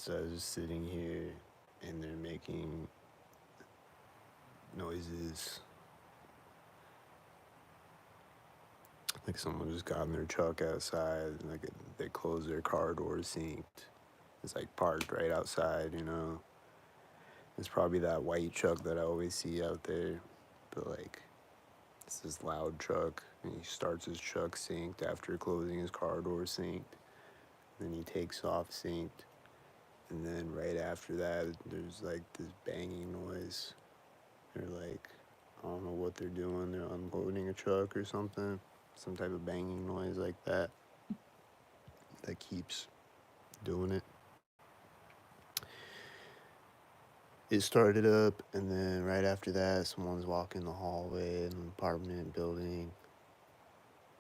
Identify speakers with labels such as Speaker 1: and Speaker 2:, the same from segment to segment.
Speaker 1: So I was just sitting here and they're making noises like someone just got in their truck outside and like they closed their car door synced. It's like parked right outside, you know. It's probably that white truck that I always see out there, but like it's this loud truck and he starts his truck synced after closing his car door synced. Then he takes off synced. And then right after that, there's like this banging noise. They're like, I don't know what they're doing. They're unloading a truck or something. Some type of banging noise like that keeps doing it. It started up, and then right after that, someone's walking the hallway in an apartment building.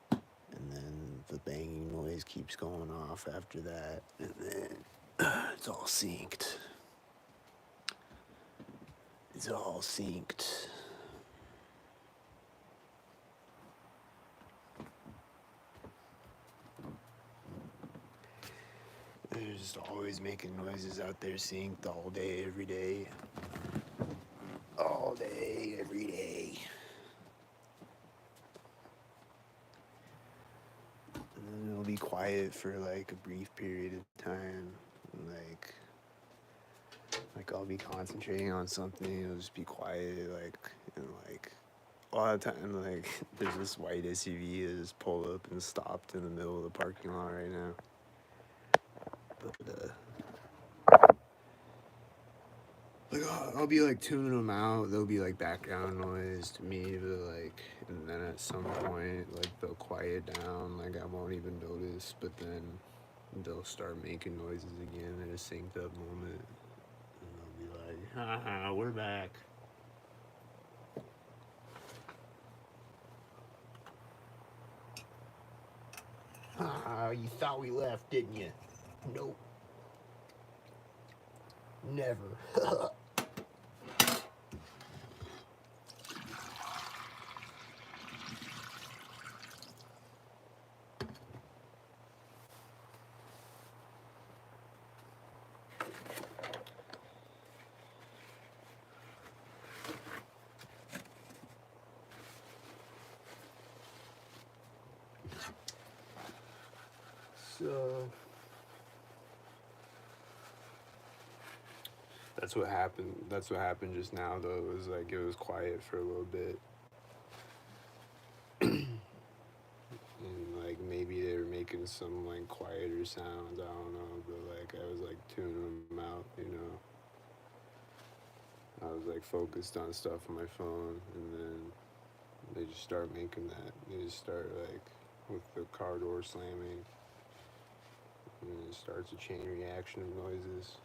Speaker 1: And then the banging noise keeps going off after that. And then it's all synced. It's all synced. They're just always making noises out there, synced all day, every day. All day, every day. And then it'll be quiet for like a brief period of time. And like I'll be concentrating on something, it'll just be quiet, and a lot of time, like, there's this white SUV that just pulled up and stopped in the middle of the parking lot right now. But, like, I'll be, like, tuning them out. They'll be, like, background noise to me, but, like, and then at some point, like, they'll quiet down. Like, I won't even notice, but then they'll start making noises again in a synced up moment. And they'll be like, haha, we're back. Haha, you thought we left, didn't you? Nope. Never. So that's what happened. That's what happened just now, though. It was like it was quiet for a little bit. And like maybe they were making some like quieter sounds, I don't know, but like I was like tuning them out, you know. I was like focused on stuff on my phone, and then they just start making that. They just start like with the car door slamming, and then it starts a chain reaction of noises.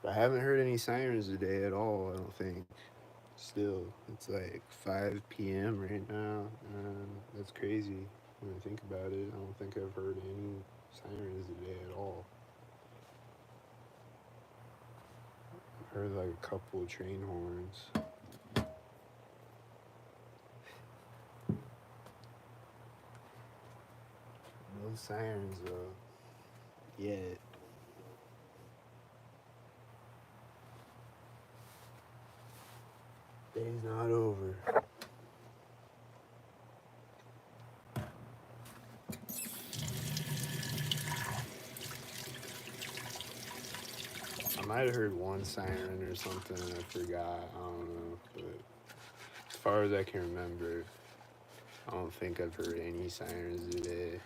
Speaker 1: I haven't heard any sirens today at all, I don't think. Still, it's like 5 p.m. right now, and that's crazy when I think about it. I don't think I've heard any sirens today at all. I've heard like a couple of train horns. No sirens though, yet. Day's not over. I might have heard one siren or something, I forgot, I don't know, but as far as I can remember, I don't think I've heard any sirens today.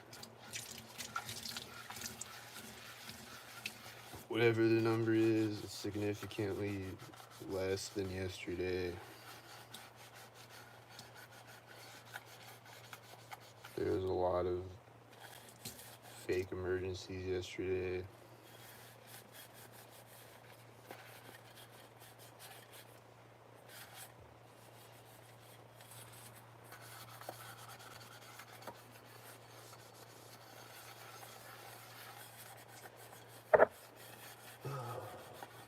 Speaker 1: Whatever the number is, it's significantly less than yesterday. There was a lot of fake emergencies yesterday.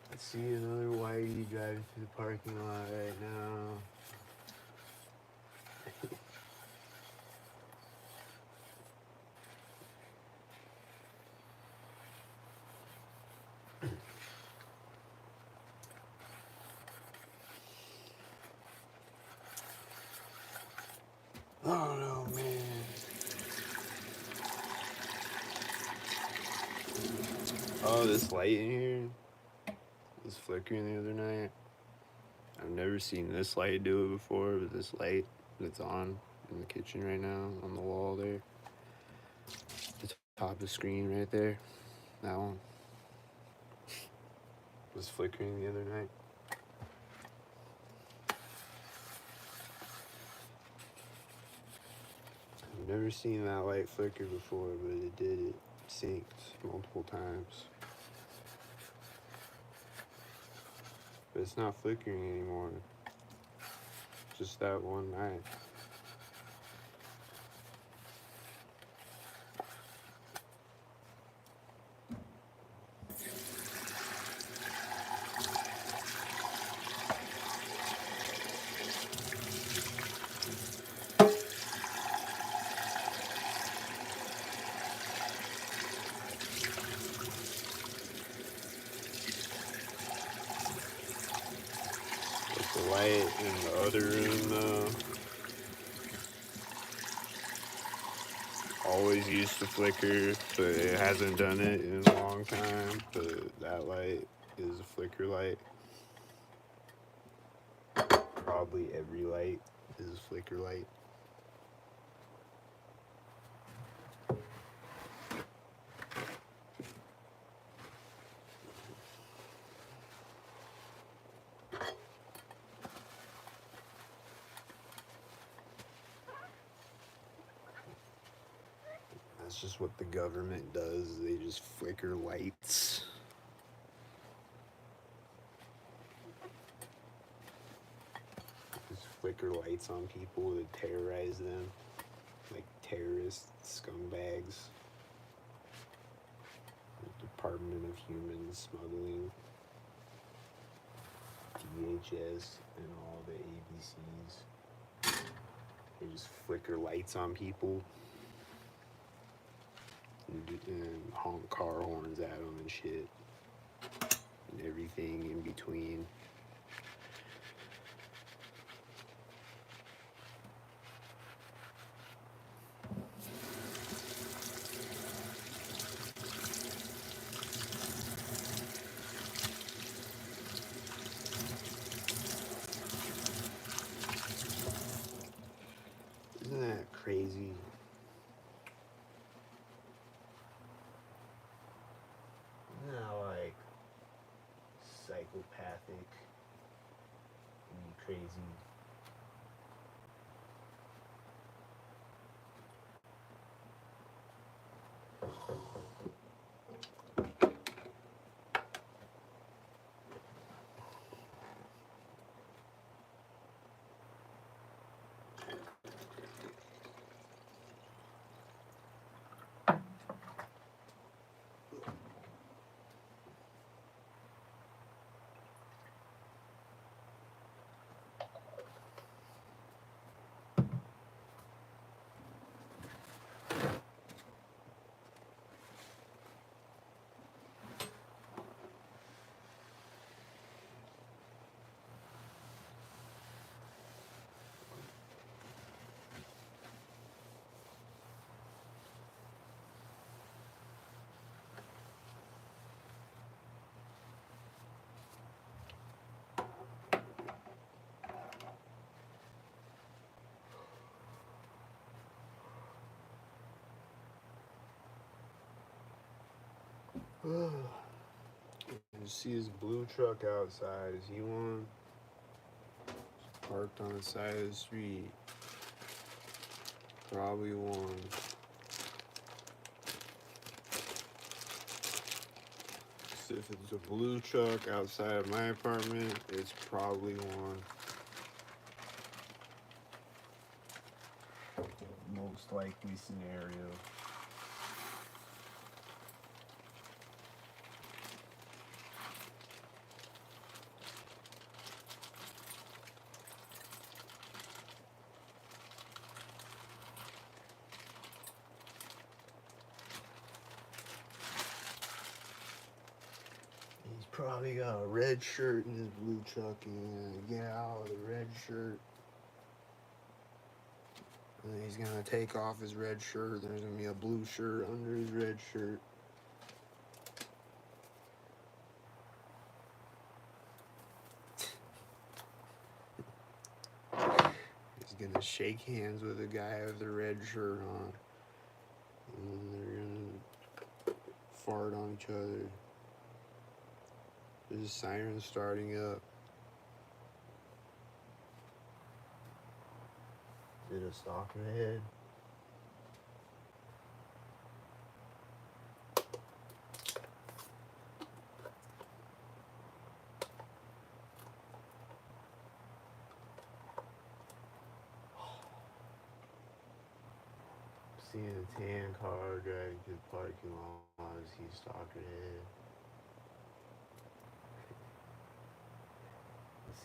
Speaker 1: Let's see another whitey driving through the parking lot right now. Oh no, man. Oh, this light in here was flickering the other night. I've never seen this light do it before, but this light that's on in the kitchen right now on the wall there, the top of the screen right there, that one was flickering the other night. I've never seen that light flicker before, but it did. It synced multiple times. But it's not flickering anymore. Just that one night. But the light in the other room, though, always used to flicker, but it hasn't done it in a long time. But that light is a flicker light. Probably every light is a flicker light. That's just what the government does. They just flicker lights. Just flicker lights on people to terrorize them. Like terrorist scumbags. The Department of Human Smuggling. DHS and all the ABCs. They just flicker lights on people. And honk car horns at them and shit. And everything in between. Isn't that crazy? Isn't that like psychopathic and crazy? You see his blue truck outside. Is he one? It's parked on the side of the street. Probably one. So if it's a blue truck outside of my apartment, it's probably one. Most likely scenario. probably got a red shirt in his blue truck and get out of the red shirt. And then he's gonna take off his red shirt. There's gonna be a blue shirt under his red shirt. He's gonna shake hands with a guy with a red shirt on. And then they're gonna fart on each other. There's a siren starting up. Did a stalker head. Seeing a tan car driving through the parking lot as he stalked ahead.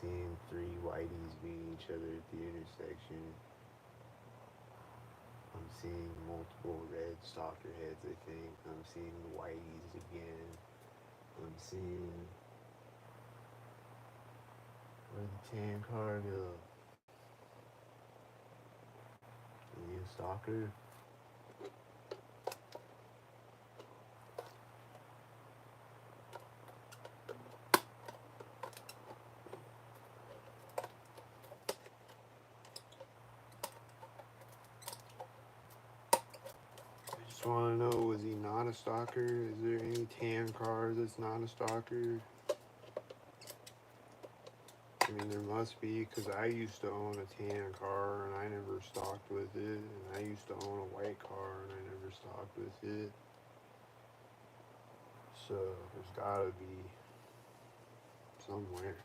Speaker 1: Seeing three whiteys meeting each other at the intersection. I'm seeing multiple red stalker heads, I think. I'm seeing the whiteys again. I'm seeing where the tan car go. Is he a stalker? I just want to know, was he not a stalker? Is there any tan car that's not a stalker? I mean, there must be, because I used to own a tan car and I never stalked with it. And I used to own a white car and I never stalked with it. So there's gotta be somewhere.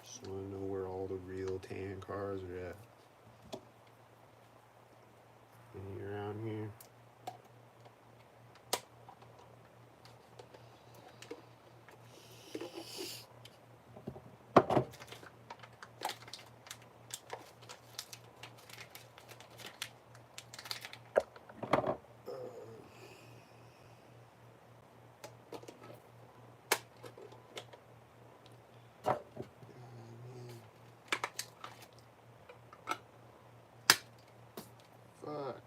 Speaker 1: Just want to know where all the real tan cars are at. Any around here? Fuck.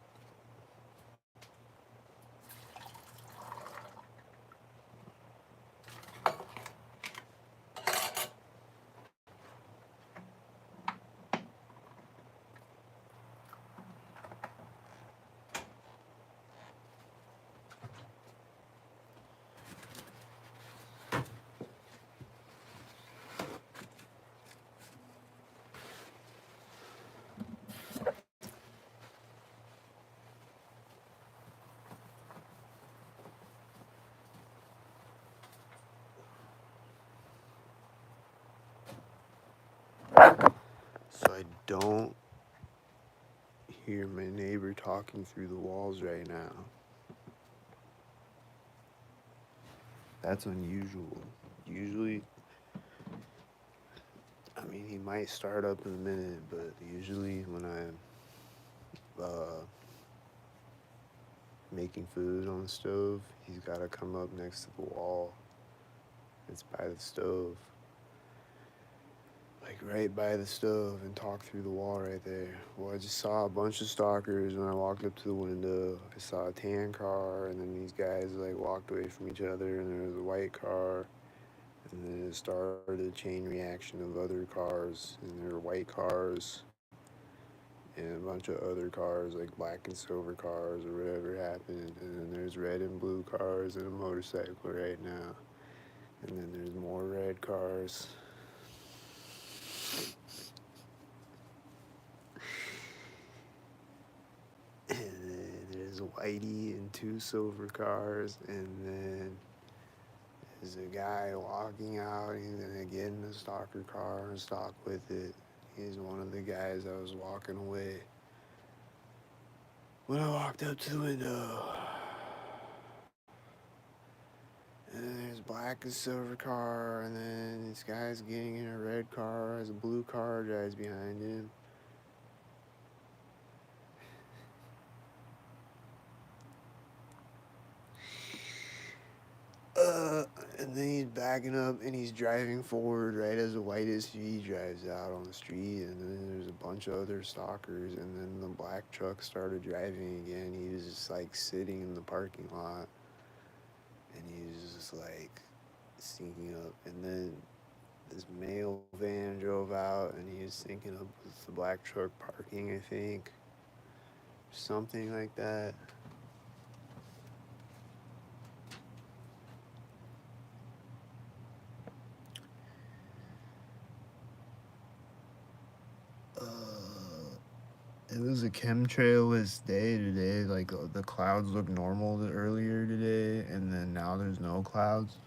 Speaker 1: So I don't hear my neighbor talking through the walls right now. That's unusual. Usually, I mean, he might start up in a minute, but usually when I'm making food on the stove, he's got to come up next to the wall. It's by the stove. Like right by the stove and talk through the wall right there. Well, I just saw a bunch of stalkers when I walked up to the window. I saw a tan car, and then these guys like walked away from each other, and there was a white car, and then it started a chain reaction of other cars, and there were white cars, and a bunch of other cars, like black and silver cars or whatever happened, and then there's red and blue cars and a motorcycle right now, and then there's more red cars. And then there's a whitey and two silver cars, and then there's a guy walking out. He's gonna get in the stalker car and stalk with it. He's one of the guys that was walking away when I walked up to the window. And then there's black and silver car, and then this guy's getting in a red car as a blue car drives behind him. backing up and he's driving forward right as a white SUV drives out on the street, and then there's a bunch of other stalkers, and then the black truck started driving again. He was just like sitting in the parking lot, and he was just like syncing up, and then this mail van drove out, and he was syncing up with the black truck parking, I think, something like that. It was a chemtrailless day today. Like the clouds looked normal earlier today, and then now there's no clouds.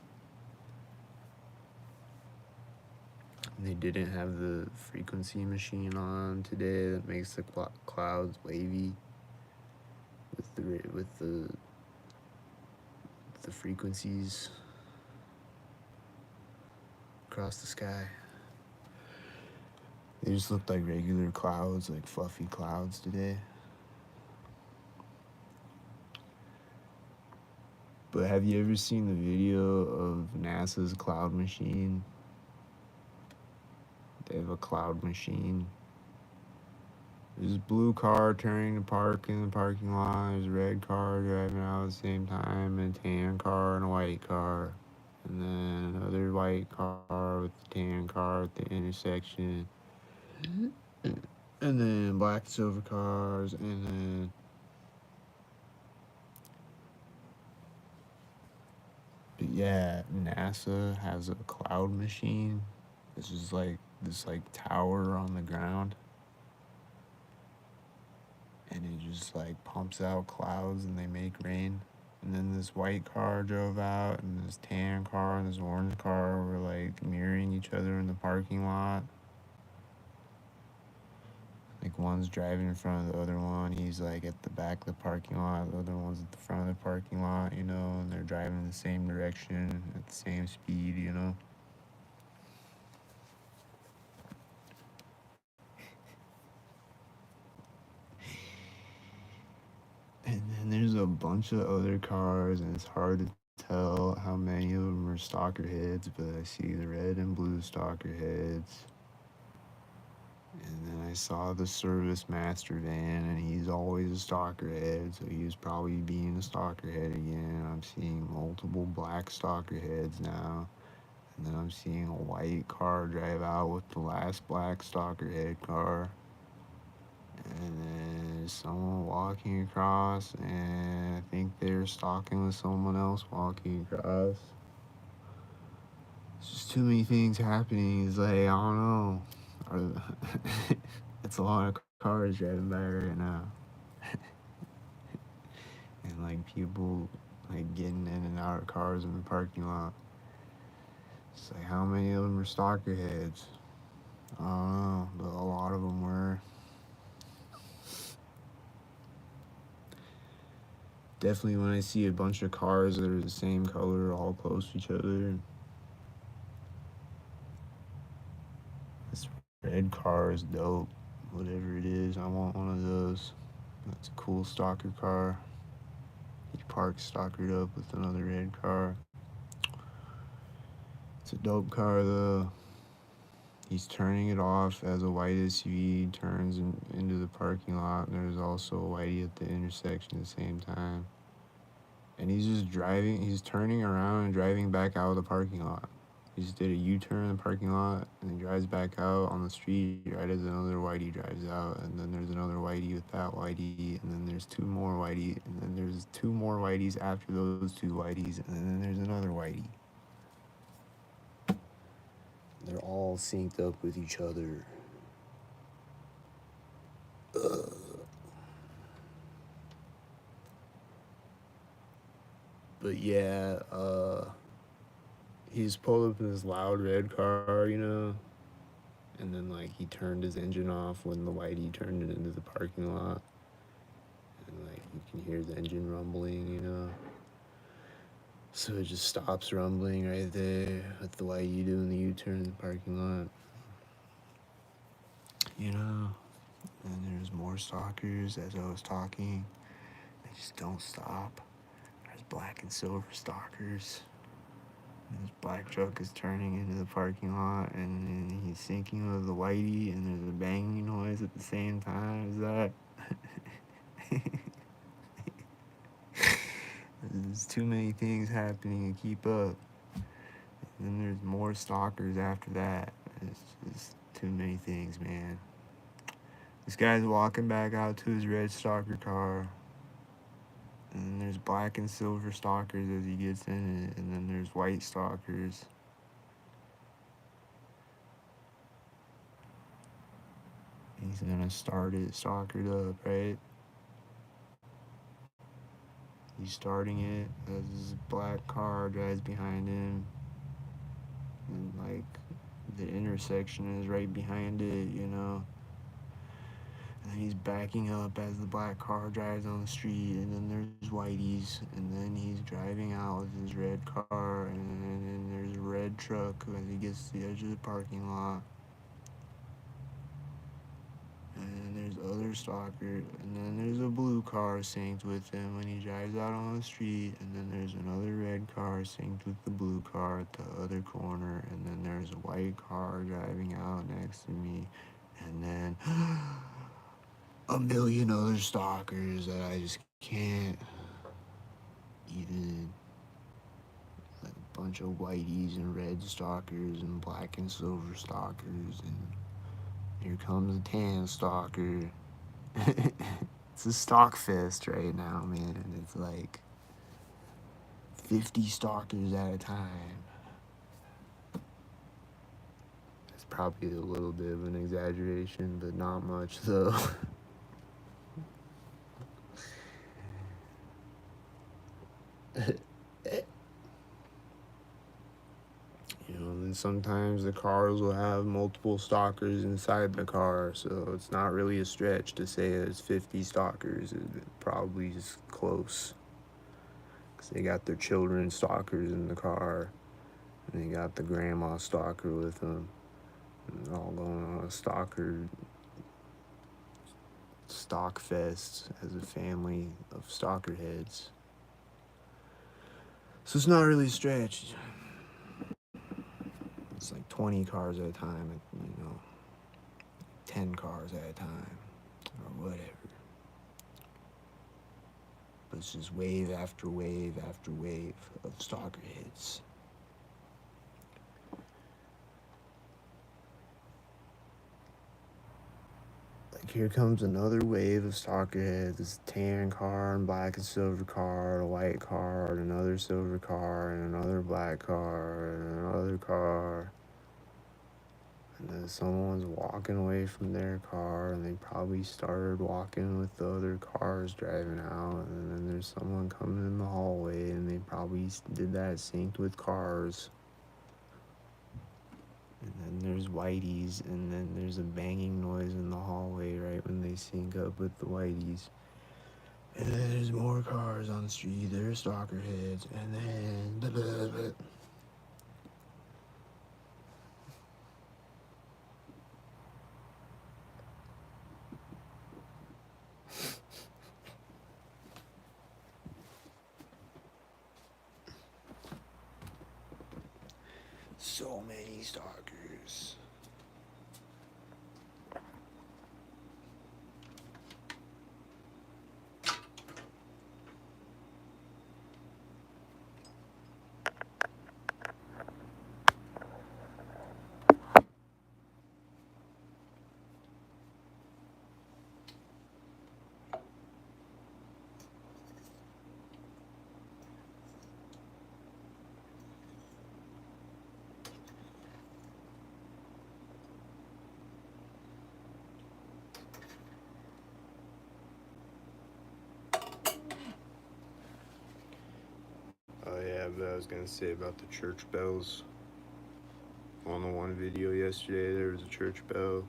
Speaker 1: And they didn't have the frequency machine on today that makes the clouds wavy with the frequencies across the sky. They just looked like regular clouds, like fluffy clouds today. But have you ever seen the video of NASA's cloud machine? They have a cloud machine. There's a blue car turning to park in the parking lot. There's a red car driving out at the same time, and a tan car and a white car. And then another white car with the tan car at the intersection. And then black and silver cars, and then but yeah, NASA has a cloud machine. This is like this like tower on the ground, and it just like pumps out clouds and they make rain. And then this white car drove out, and this tan car and this orange car were like mirroring each other in the parking lot. Like one's driving in front of the other one. He's like at the back of the parking lot. The other one's at the front of the parking lot, you know, and they're driving in the same direction at the same speed, you know. And then there's a bunch of other cars, and it's hard to tell how many of them are stalker heads, but I see the red and blue stalker heads. And then I saw the service master van, and he's always a stalker head, so he was probably being a stalker head again. I'm seeing multiple black stalker heads now. And then I'm seeing a white car drive out with the last black stalker head car. And then there's someone walking across, and I think they're stalking with someone else walking across. It's just too many things happening. It's like, I don't know. It's a lot of cars driving by right now. And like people like getting in and out of cars in the parking lot. It's like, how many of them are stalker heads? I don't know, but a lot of them were. Definitely when I see a bunch of cars that are the same color, all close to each other. This red car is dope. Whatever it is, I want one of those. That's a cool stalker car. He parks stalkered up with another red car. It's a dope car though. He's turning it off as a white SUV turns into the parking lot, and there's also a whitey at the intersection at the same time. And he's just driving, he's turning around and driving back out of the parking lot. He just did a U-turn in the parking lot, and he drives back out on the street right as another whitey drives out, and then there's another whitey with that whitey, and then there's two more whitey, and then there's two more whiteys after those two whiteys, and then there's another whitey. They're all synced up with each other. But yeah, he just pulled up in this loud red car, you know, and then like he turned his engine off when the whitey turned it into the parking lot, and like you can hear the engine rumbling, you know. So it just stops rumbling right there with the whitey doing the U-turn in the parking lot, you know. And there's more stalkers as I was talking. They just don't stop. There's black and silver stalkers. This black truck is turning into the parking lot, and then he's sinking with the whitey, and there's a banging noise at the same time. Is that? There's too many things happening to keep up. And then there's more stalkers after that. It's just too many things, man. This guy's walking back out to his red stalker car. And then there's black and silver stalkers as he gets in it. And then there's white stalkers. He's gonna start it stalkered up, right? He's starting it as his black car drives behind him. And like the intersection is right behind it, you know. And then he's backing up as the black car drives on the street, and then there's whiteys, and then he's driving out with his red car, and then there's a red truck as he gets to the edge of the parking lot. And then there's other stalker, and then there's a blue car synced with him when he drives out on the street, and then there's another red car synced with the blue car at the other corner, and then there's a white car driving out next to me, and then a million other stalkers that I just can't even, like a bunch of whiteys and red stalkers and black and silver stalkers, and here comes a tan stalker. It's a stock fest right now, man. It's like 50 stalkers at a time. That's probably a little bit of an exaggeration, but not much though. You know, and sometimes the cars will have multiple stalkers inside the car, so it's not really a stretch to say it's 50 stalkers. It probably is close. Because they got their children stalkers in the car, and they got the grandma stalker with them. And they're all going on a stock fest as a family of stalker heads. So it's not really a stretch. It's like 20 cars at a time, you know, 10 cars at a time, or whatever. But it's just wave after wave after wave of stalker hits. Like here comes another wave of stalker heads. This tan car and black and silver car, a white car, and another silver car, and another black car, and another car. And then someone's walking away from their car, and they probably started walking with the other cars driving out. And then there's someone coming in the hallway, and they probably did that synced with cars. And then there's whiteys, and then there's a banging noise in the hallway right when they sync up with the whiteys. And then there's more cars on the street, there's stalker heads, and then blah, blah, blah. So many stalkers. Oh yeah, but I was gonna say about the church bells. On the one video yesterday, there was a church bell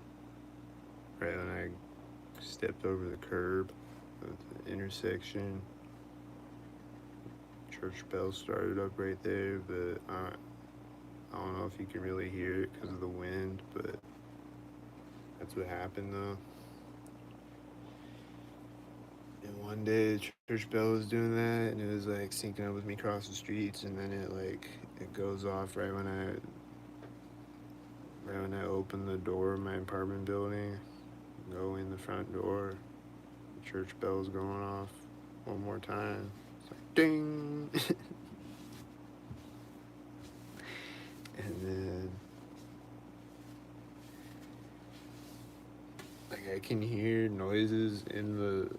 Speaker 1: right when I stepped over the curb at the intersection. Church bell started up right there, but I don't know if you can really hear it because of the wind, but that's what happened though. And one day, church bell was doing that, and it was like syncing up with me across the streets, and then it goes off right when I open the door of my apartment building, go in the front door, the church bell's going off one more time. It's like ding, and then like I can hear noises in the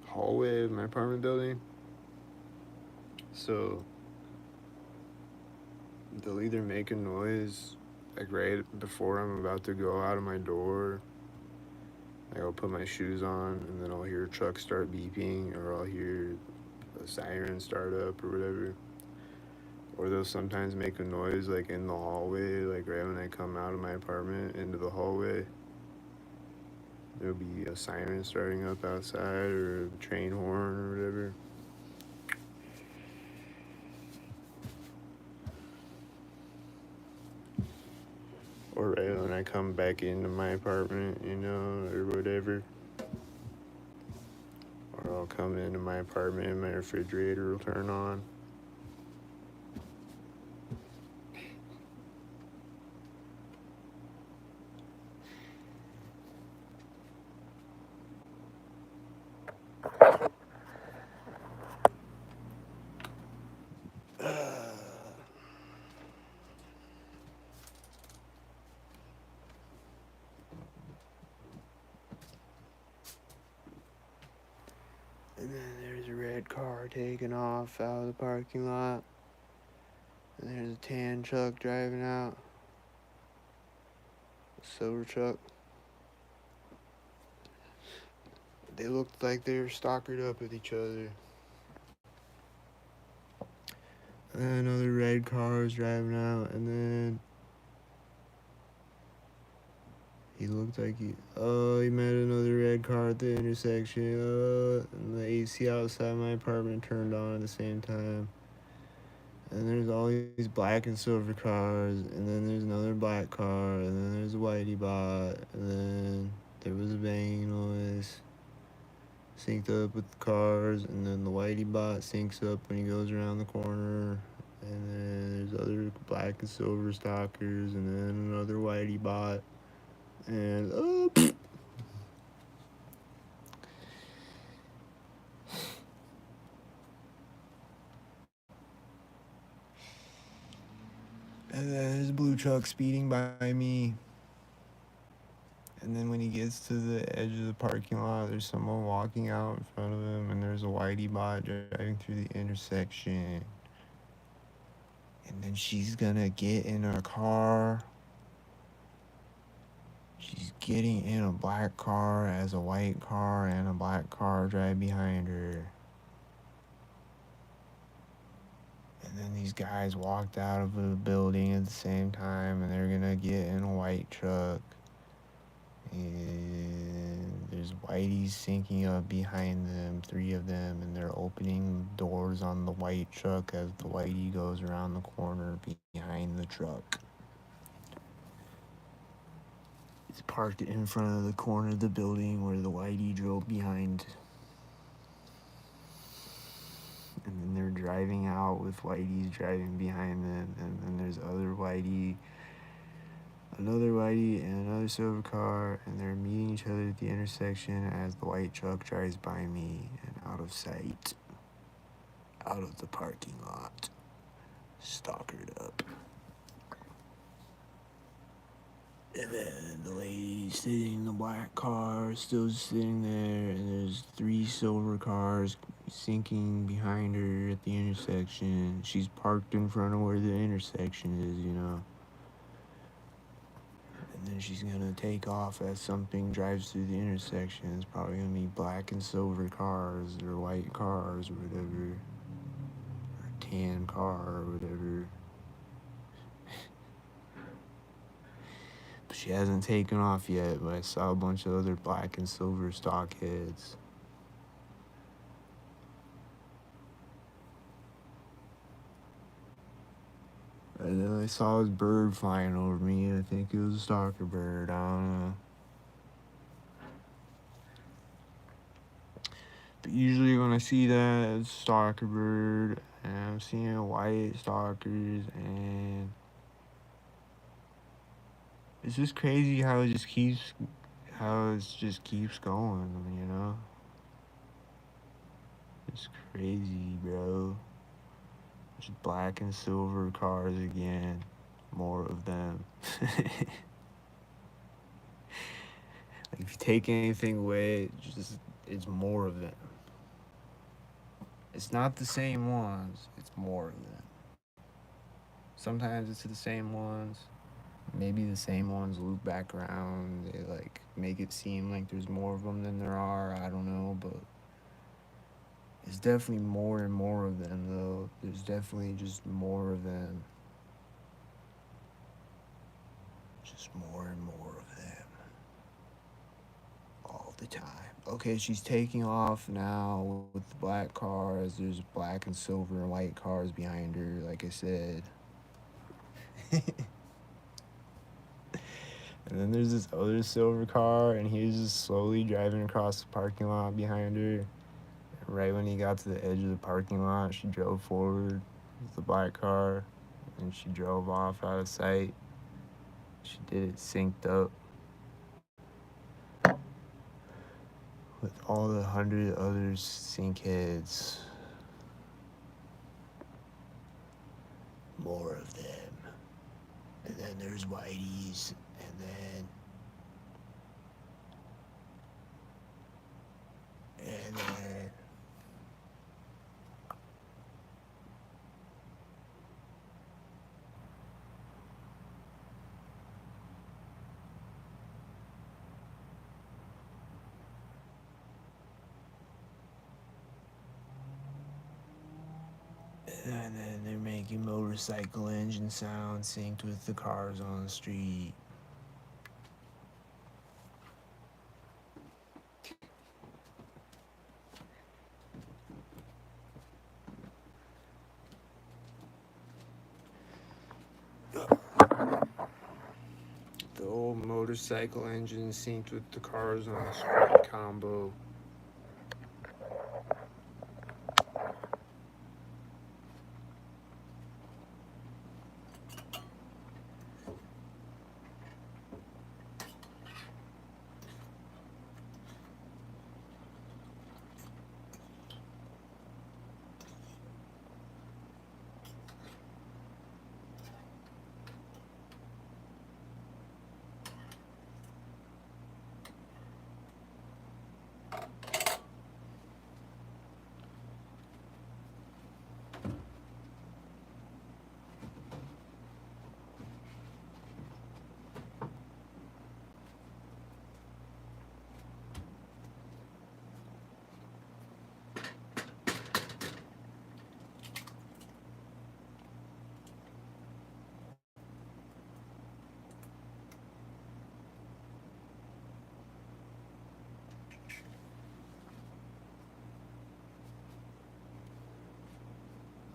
Speaker 1: hallway of my apartment building. So they'll either make a noise like right before I'm about to go out of my door. Like I'll put my shoes on and then I'll hear a truck start beeping, or I'll hear a siren start up or whatever. Or they'll sometimes make a noise like in the hallway, like right when I come out of my apartment into the hallway. There'll be a siren starting up outside or a train horn or whatever. Or right when I come back into my apartment, or whatever. Or I'll come into my apartment and my refrigerator will turn on. And then there's a red car taking off out of the parking lot. And there's a tan truck driving out. A silver truck. They looked like they were stalkered up with each other. And then another red car was driving out, and then he looked like he met another red car at the intersection. And the AC outside my apartment turned on at the same time. And there's all these black and silver cars, and then there's another black car, and then there's a whitey bot, and then there was a banging noise. Synced up with the cars, and then the whitey bot syncs up when he goes around the corner. And then there's other black and silver stalkers, and then another whitey bot. And and then there's a blue truck speeding by me. And then when he gets to the edge of the parking lot, there's someone walking out in front of him, and there's a whitey bot driving through the intersection. And then she's gonna get in her car. She's getting in a black car as a white car and a black car drive behind her. And then these guys walked out of the building at the same time, and they're gonna get in a white truck. And there's whiteys syncing up behind them, 3 of them, and they're opening doors on the white truck as the whitey goes around the corner behind the truck. It's parked in front of the corner of the building where the whitey drove behind. And then they're driving out with whiteys driving behind them, and then there's another whitey and another silver car, and they're meeting each other at the intersection as the white truck drives by me and out of sight, out of the parking lot, stalkered up. And then the lady sitting in the black car still sitting there, and there's 3 silver cars sinking behind her at the intersection. She's parked in front of where the intersection is. And then she's gonna take off as something drives through the intersection. It's probably gonna be black and silver cars, or white cars, or whatever. Or a tan car, or whatever. But she hasn't taken off yet, but I saw a bunch of other black and silver stockheads. And then I saw this bird flying over me. I think it was a stalker bird. I don't know.
Speaker 2: But usually when I see that, it's stalker bird, and I'm seeing white stalkers, and it's just crazy how it just keeps going, you know? It's crazy, bro. Just black and silver cars again. More of them. Like if you take anything away, it's more of them. It's not the same ones, it's more of them. Sometimes it's the same ones. Maybe the same ones loop back around. They like make it seem like there's more of them than there are. I don't know, but it's definitely more and more of them though. There's definitely just more of them. Just more and more of them. All the time. Okay, she's taking off now with the black cars. There's black and silver and white cars behind her, like I said. And then there's this other silver car, and he's just slowly driving across the parking lot behind her. And right when he got to the edge of the parking lot, she drove forward with the black car, and she drove off out of sight. She did it synced up with all the 100 other sync heads. More of them. And then there's Whitey's, and then and then and then they're making motorcycle engine sound synced with the cars on the street. The old motorcycle engine synced with the cars on the street combo.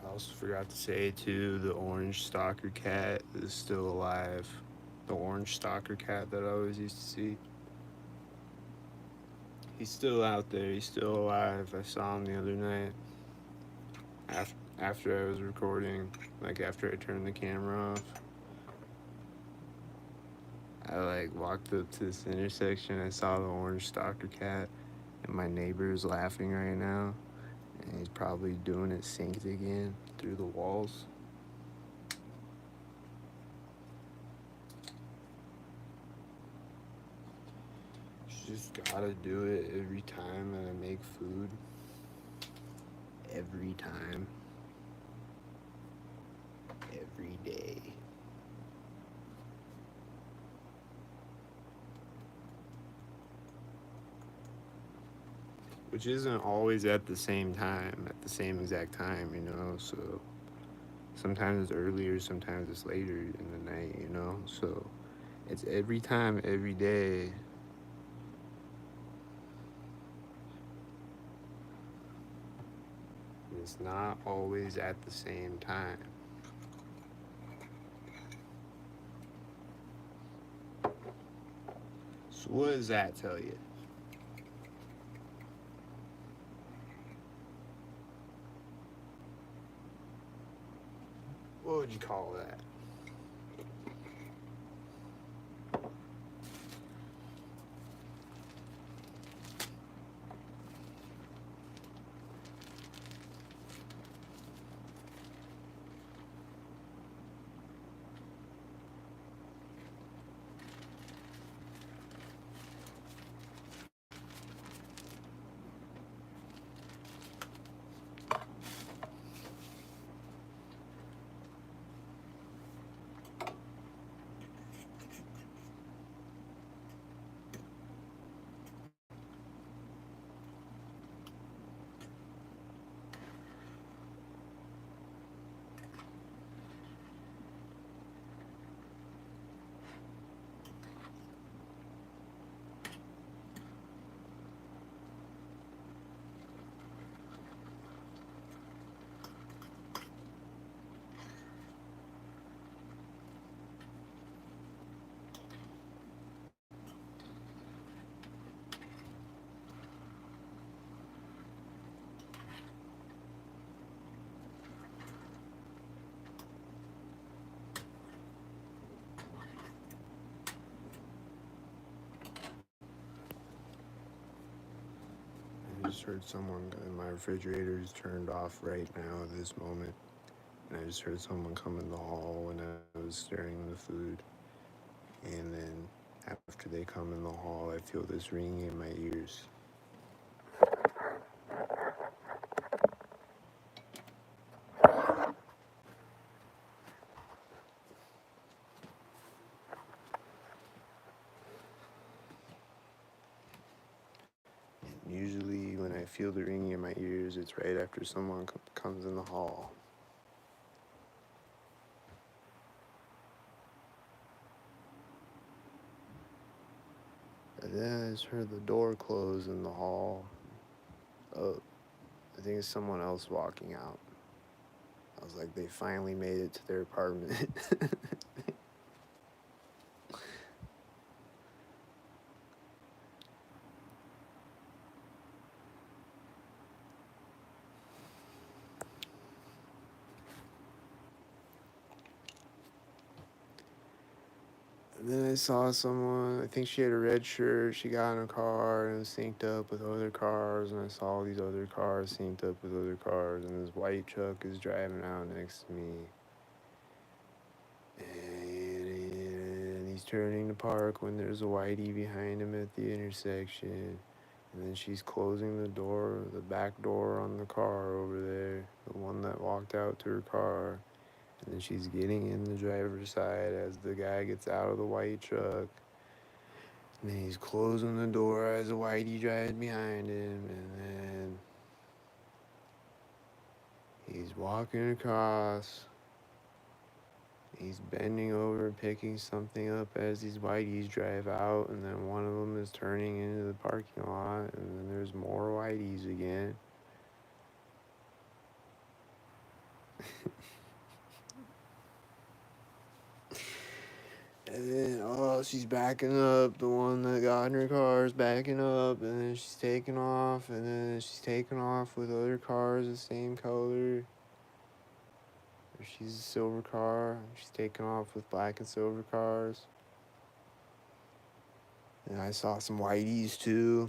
Speaker 2: I also forgot to say too, the orange stalker cat is still alive. The orange stalker cat that I always used to see. He's still out there. He's still alive. I saw him the other night. After I was recording, like after I turned the camera off, I like walked up to this intersection. I saw the orange stalker cat, and my neighbor is laughing right now, and he's probably doing it synced again through the walls. You just gotta do it every time that I make food. Every time. Every day. Which isn't always at the same time, at the same exact time, you know, so sometimes it's earlier, sometimes it's later in the night, you know, so it's every time, every day. It's not always at the same time. So what does that tell you?
Speaker 1: would you call that? I just heard someone, my refrigerator is turned off right now at this moment. And I just heard someone come in the hall when I was stirring the food. And then after they come in the hall, I feel this ringing in my ears. And usually when I feel the ringing in my ears, it's right after someone comes in the hall. And then I just heard the door close in the hall. Oh, I think it's someone else walking out. I was like, they finally made it to their apartment. And then I saw someone, I think she had a red shirt, she got in a car and it was synced up with other cars, and I saw all these other cars synced up with other cars, and this white truck is driving out next to me. And he's turning to park when there's a whitey behind him at the intersection. And then she's closing the door, the back door on the car over there, the one that walked out to her car. And then she's getting in the driver's side as the guy gets out of the white truck. And then he's closing the door as the whitey drives behind him. And then he's walking across. He's bending over, picking something up as these whiteys drive out. And then one of them is turning into the parking lot. And then there's more whiteys again. And then, oh, she's backing up. The one that got in her car is backing up. And then she's taking off. And then she's taking off with other cars the same color. She's a silver car. She's taking off with black and silver cars. And I saw some whiteys too.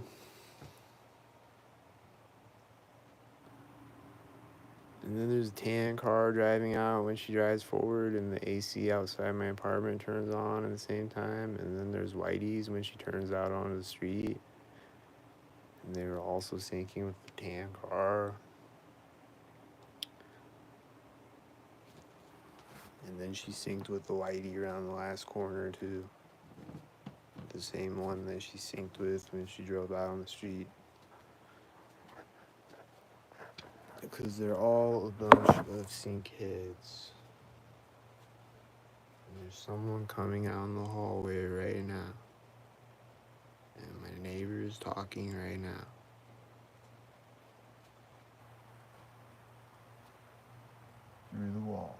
Speaker 1: And then there's a tan car driving out when she drives forward, and the AC outside my apartment turns on at the same time. And then there's whiteys when she turns out onto the street. And they were also syncing with the tan car. And then she synced with the whitey around the last corner too. The same one that she synced with when she drove out on the street. Because they're all a bunch of sync heads. And there's someone coming out in the hallway right now. And my neighbor is talking right now. Through the wall.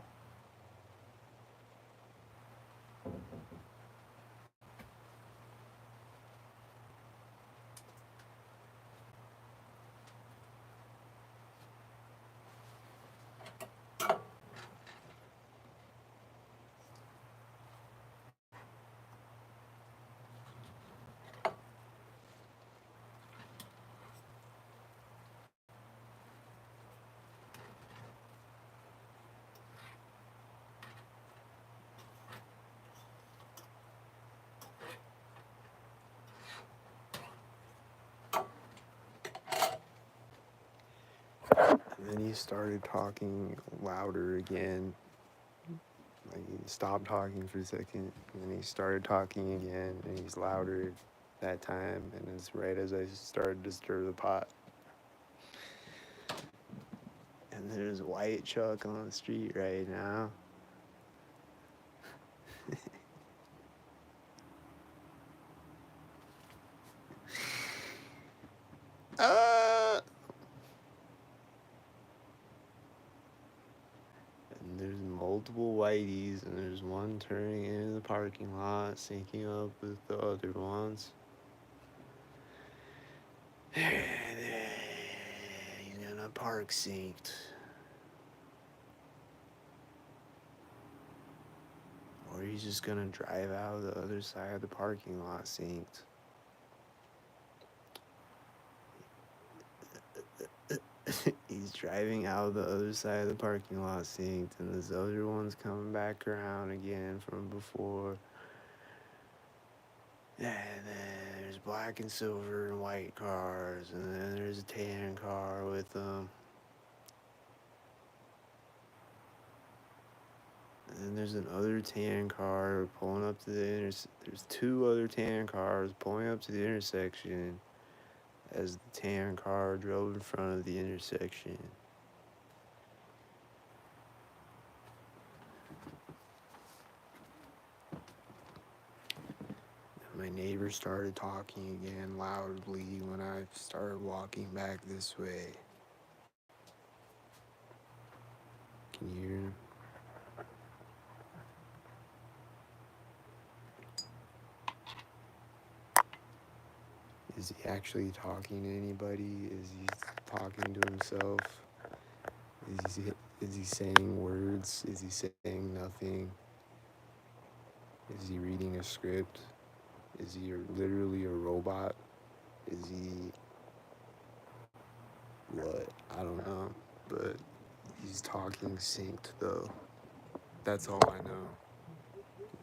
Speaker 1: then he started talking louder again. Like he stopped talking for a second, and then he started talking again, and he's louder that time. And it's right as I started to stir the pot. And there's white Chuck on the street right now. Ah! And there's multiple whiteys, and there's one turning into the parking lot, syncing up with the other ones. He's gonna park synced. Or he's just gonna drive out the other side of the parking lot synced. He's driving out the other side of the parking lot synced, and this other one's coming back around again from before. And then there's black and silver and white cars, and then there's a tan car with them. And then there's another tan car pulling up to the there's two other tan cars pulling up to the intersection as the tan car drove in front of the intersection. My neighbor started talking again loudly when I started walking back this way. Can you hear him? Is he actually talking to anybody? Is he talking to himself? Is he saying words? Is he saying nothing? Is he reading a script? Is he literally a robot? Is he what? I don't know. But he's talking synced though. That's all I know.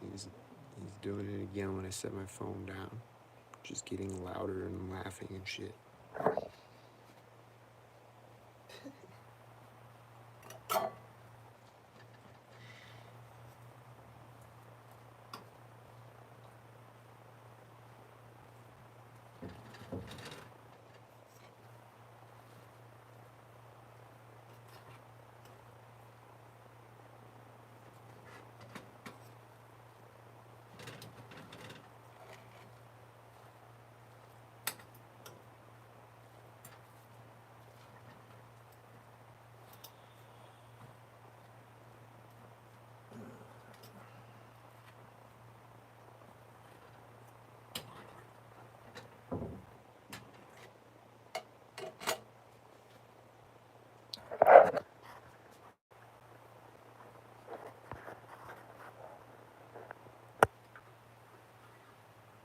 Speaker 1: He's doing it again when I set my phone down. Just getting louder and laughing and shit.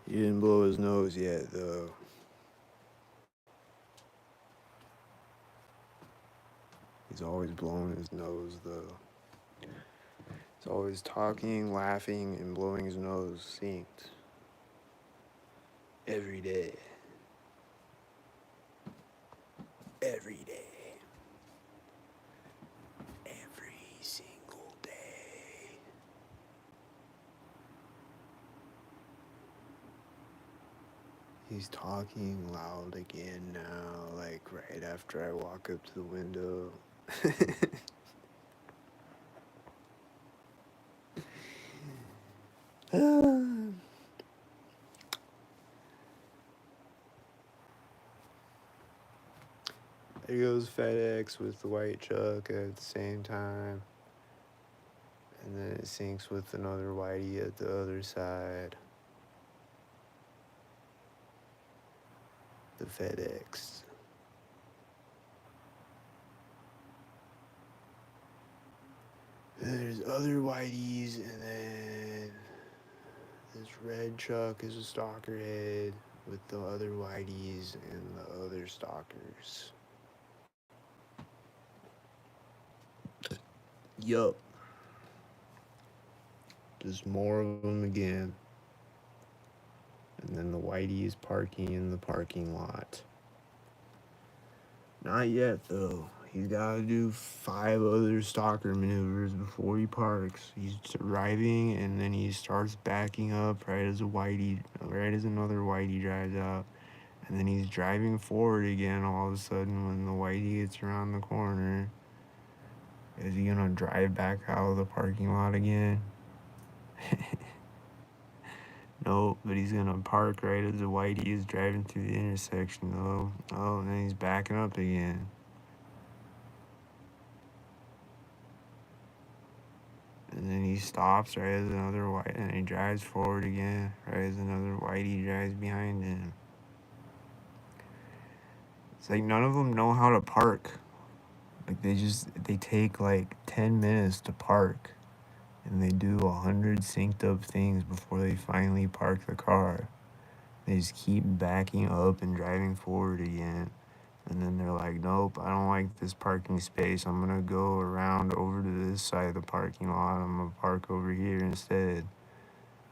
Speaker 1: He didn't blow his nose yet, though. He's always blowing his nose, though. He's always talking, laughing, and blowing his nose synced. Every day. Every day. Every single day. He's talking loud again now, like right after I walk up to the window. There goes FedEx with the white truck at the same time. And then it syncs with another whitey at the other side. The FedEx. And there's other whiteys, and then this red truck is a stalker head with the other whiteys and the other stalkers. Yup. Just more of them again. And then the whitey is parking in the parking lot. Not yet, though.
Speaker 2: He's got to do 5 other stalker maneuvers before he parks. He's driving, and then he starts backing up right as another whitey drives out. And then he's driving forward again all of a sudden when the whitey gets around the corner. Is he gonna drive back out of the parking lot again? Nope, but he's gonna park right as the whitey is driving through the intersection though. Oh, and then he's backing up again. And then he stops right as another white, and he drives forward again right as another whitey drives behind him. It's like none of them know how to park. Like they take like 10 minutes to park, and they do 100 synced up things before they finally park the car. They just keep backing up and driving forward again. And then they're like, nope, I don't like this parking space. I'm going to go around over to this side of the parking lot. I'm going to park over here instead.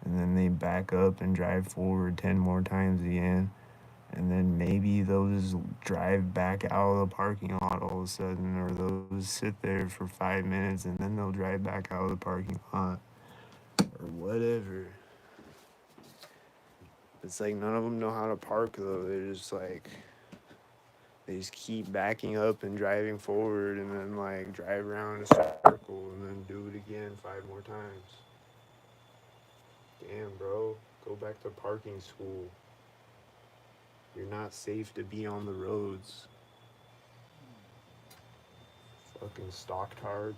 Speaker 2: And then they back up and drive forward 10 more times again. And then maybe they'll just drive back out of the parking lot all of a sudden, or they'll just sit there for 5 minutes and then they'll drive back out of the parking lot, or whatever. It's like none of them know how to park though. They just keep backing up and driving forward, and then like drive around in a circle and then do it again 5 more times. Damn, bro, go back to parking school. You're not safe to be on the roads. Fucking stocktard.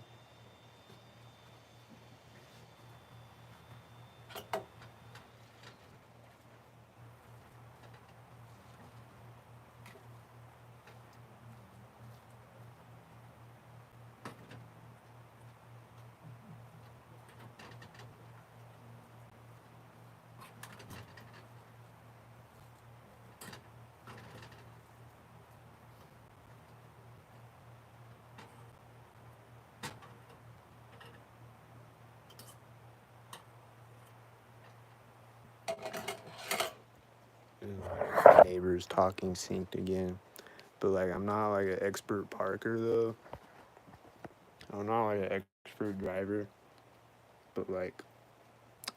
Speaker 2: Neighbors talking synced again. But like I'm not like an expert parker though. I'm not like an expert driver. But like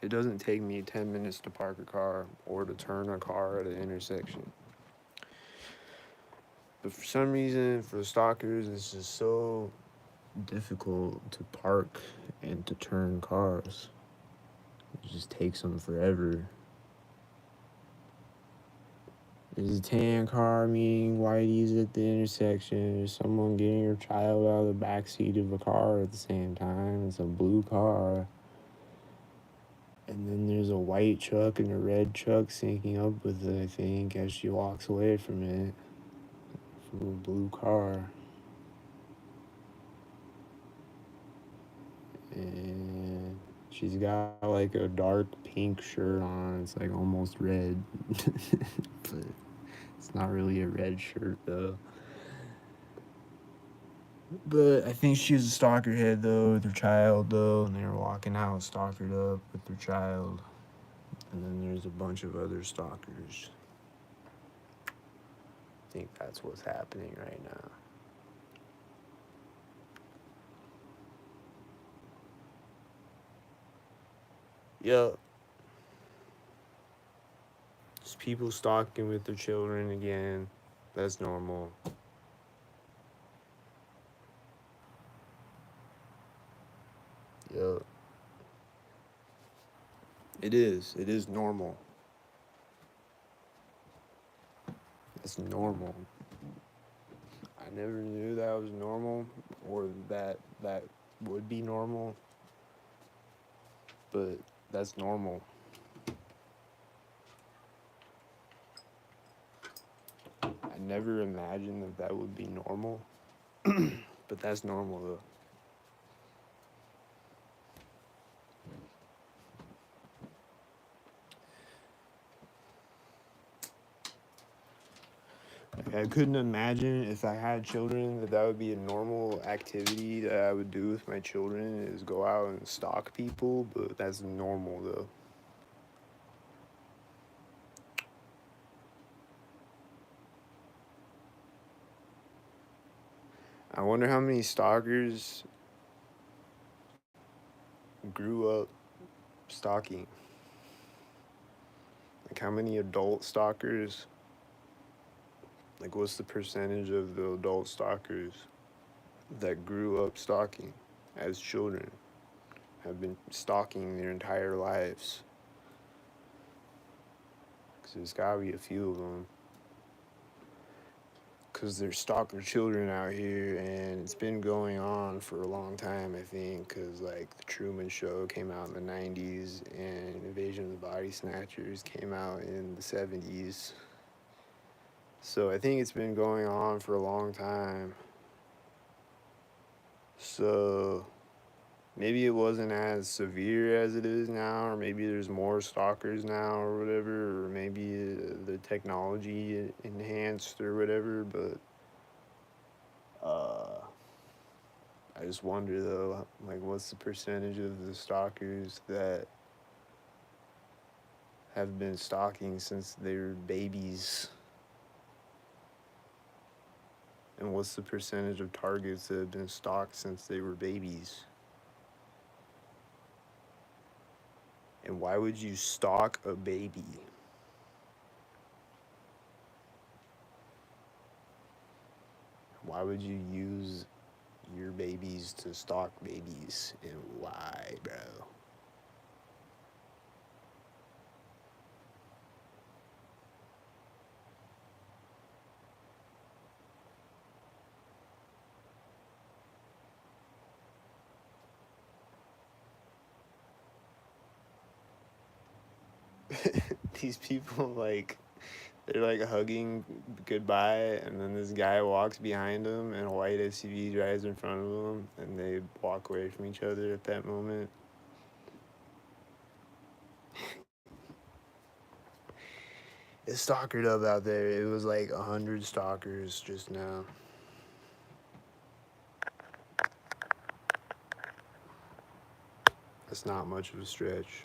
Speaker 2: it doesn't take me 10 minutes to park a car or to turn a car at an intersection. But for some reason, for the stalkers, it's just so difficult to park and to turn cars. It just takes them forever. There's a tan car meeting whiteys at the intersection. There's someone getting her child out of the back seat of a car at the same time. It's a blue car. And then there's a white truck and a red truck syncing up with it, I think, as she walks away from it. From a blue car. And she's got like a dark pink shirt on. It's like almost red. But it's not really a red shirt though. But I think she was a stalkerhead though, with her child though, and they were walking out stalkered up with their child. And then there's a bunch of other stalkers. I think that's what's happening right now. Yup. Just people stalking with their children again. That's normal. Yup. It is. It is normal. It's normal. I never knew that was normal or that would be normal. But that's normal. I never imagined that would be normal. But that's normal though. Like, I couldn't imagine if I had children that would be a normal activity that I would do with my children is go out and stalk people, but that's normal though.
Speaker 1: I wonder how many stalkers grew up stalking. Like, how many adult stalkers? Like, what's the percentage of the adult stalkers that grew up stalking as children, have been stalking their entire lives? Because there's gotta be a few of them. Because there's stalker children out here, and it's been going on for a long time, I think. Because, like, The Truman Show came out in the 90s, and Invasion of the Body Snatchers came out in the 70s. So I think it's been going on for a long time. So maybe it wasn't as severe as it is now, or maybe there's more stalkers now, or whatever, or maybe the technology enhanced or whatever. But I just wonder though, like, what's the percentage of the stalkers that have been stalking since they were babies? And what's the percentage of targets that have been stalked since they were babies? And why would you stalk a baby? Why would you use your babies to stalk babies? And why, bro? These people, like, they're like hugging goodbye, and then this guy walks behind them, and a white SUV drives in front of them, and they walk away from each other at that moment. It's stalkered up out there. It was like 100 stalkers just now. That's not much of a stretch.